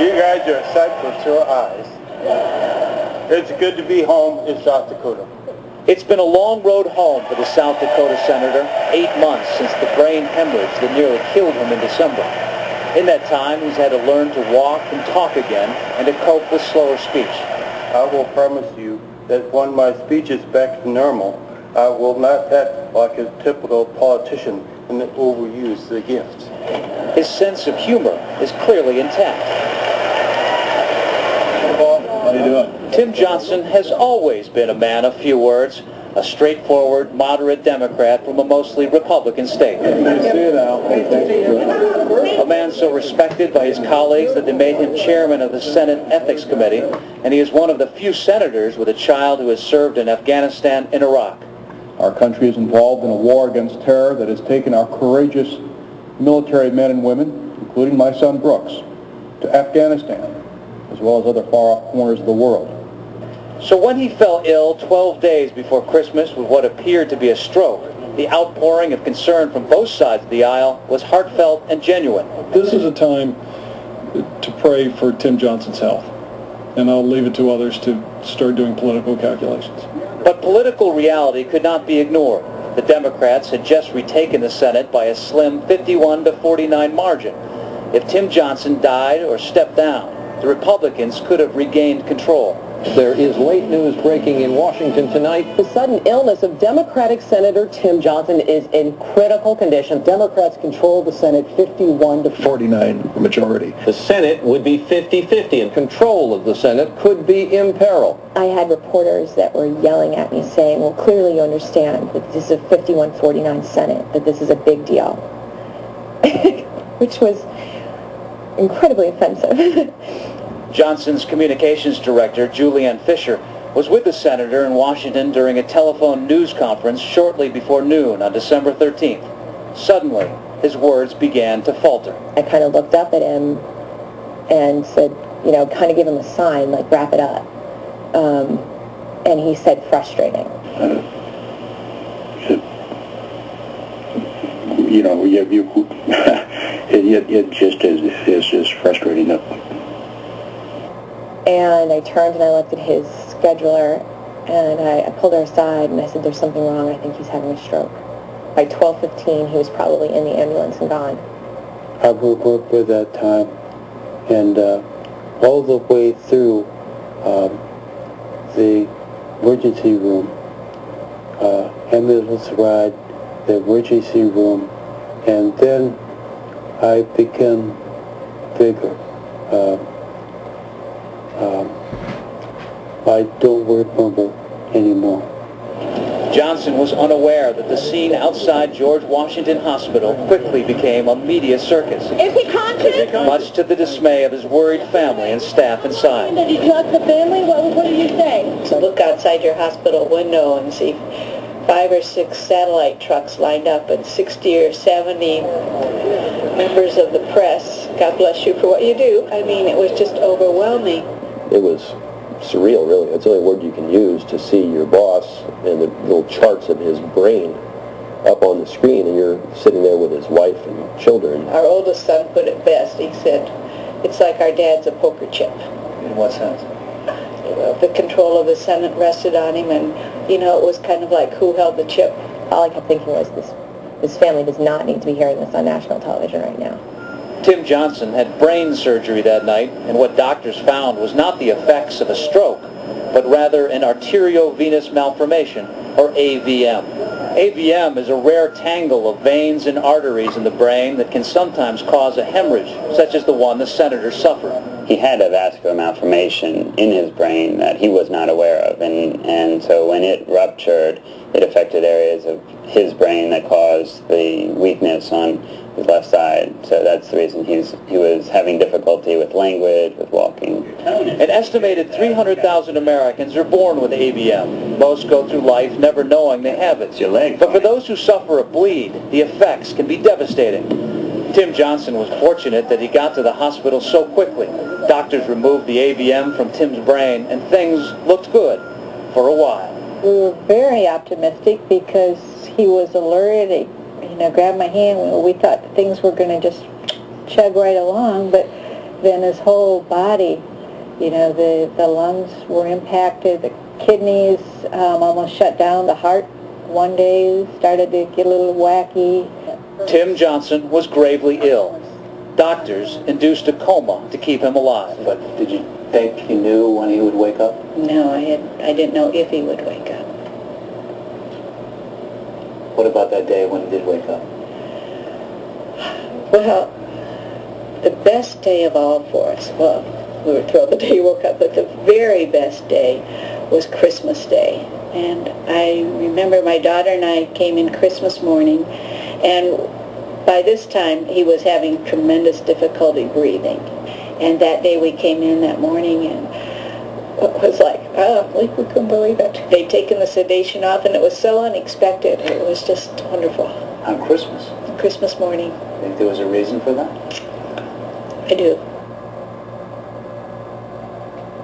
You guys are a sight for sore eyes. It's good to be home in South Dakota. It's been a long road home for the South Dakota senator, 8 months since the brain hemorrhage that nearly killed him in December. In that time, he's had to learn to walk and talk again and to cope with slower speech. I will promise you that when my speech is back to normal, I will not act like a typical politician and overuse the gifts. His sense of humor is clearly intact. How you doing? Tim Johnson has always been a man of few words, a straightforward, moderate Democrat from a mostly Republican state. A man so respected by his colleagues that they made him chairman of the Senate Ethics Committee, and he is one of the few senators with a child who has served in Afghanistan and Iraq. Our country is involved in a war against terror that has taken our courageous military men and women, including my son Brooks, to Afghanistan, as well as other far-off corners of the world. So when he fell ill 12 days before Christmas with what appeared to be a stroke, the outpouring of concern from both sides of the aisle was heartfelt and genuine. This is a time to pray for Tim Johnson's health, and I'll leave it to others to start doing political calculations. But political reality could not be ignored. The Democrats had just retaken the Senate by a slim 51-49 margin. If Tim Johnson died or stepped down, the Republicans could have regained control. There is late news breaking in Washington tonight. The sudden illness of Democratic Senator Tim Johnson is in critical condition. Democrats control the Senate 51-49 Majority. The Senate would be 50-50, and control of the Senate could be imperiled. I had reporters that were yelling at me saying, well, clearly you understand that this is a 51-49 Senate, that this is a big deal, which was incredibly offensive. Johnson's communications director, Julianne Fisher, was with the senator in Washington during a telephone news conference shortly before noon on December 13th. Suddenly, his words began to falter. I kind of looked up at him and said, kind of give him a sign, like wrap it up. And he said, frustrating. It just is frustrating. And I turned and I looked at his scheduler, and I pulled her aside and I said, there's something wrong. I think he's having a stroke. By 12:15, he was probably in the ambulance and gone. I woke up at that time, and all the way through the emergency room, ambulance ride, the emergency room, and then I became bigger. I don't remember anymore. Johnson was unaware that the scene outside George Washington Hospital quickly became a media circus. Is he conscious? Much to the dismay of his worried family and staff inside. Did he talk to the family? What did you say? So look outside your hospital window and see 5 or 6 satellite trucks lined up and 60 or 70 members of the press. God bless you for what you do. I mean, it was just overwhelming. It was surreal, really. That's the only word you can use to see your boss and the little charts of his brain up on the screen, and you're sitting there with his wife and children. Our oldest son put it best. He said, it's like our dad's a poker chip. In what sense? The control of the Senate rested on him, and, it was kind of like who held the chip. All I kept thinking was, this family does not need to be hearing this on national television right now. Tim Johnson had brain surgery that night, and what doctors found was not the effects of a stroke, but rather an arteriovenous malformation, or AVM. AVM is a rare tangle of veins and arteries in the brain that can sometimes cause a hemorrhage, such as the one the senator suffered. He had a vascular malformation in his brain that he was not aware of, and so when it ruptured, it affected areas of his brain that caused the weakness on his left side. So that's the reason he was having difficulty with language, with walking. An estimated 300,000 Americans are born with AVM. Most go through life never knowing they have it. But for those who suffer a bleed, the effects can be devastating. Tim Johnson was fortunate that he got to the hospital so quickly. Doctors removed the AVM from Tim's brain, and things looked good for a while. We were very optimistic because he was alert. He, grabbed my hand. We thought things were going to just chug right along, but then his whole body, you know, the lungs were impacted, the kidneys almost shut down, the heart one day started to get a little wacky. Tim Johnson was gravely ill. Doctors induced a coma to keep him alive. But did you think you knew when he would wake up? No, I didn't know if he would wake up. What about that day when he did wake up? Well, the best day of all for us, well, we were thrilled the day he woke up, but the very best day was Christmas Day. And I remember my daughter and I came in Christmas morning, and by this time he was having tremendous difficulty breathing. And that day we came in that morning, and it was like, oh, we couldn't believe it. They'd taken the sedation off, and it was so unexpected. It was just wonderful. On Christmas? Christmas morning. Think there was a reason for that? I do.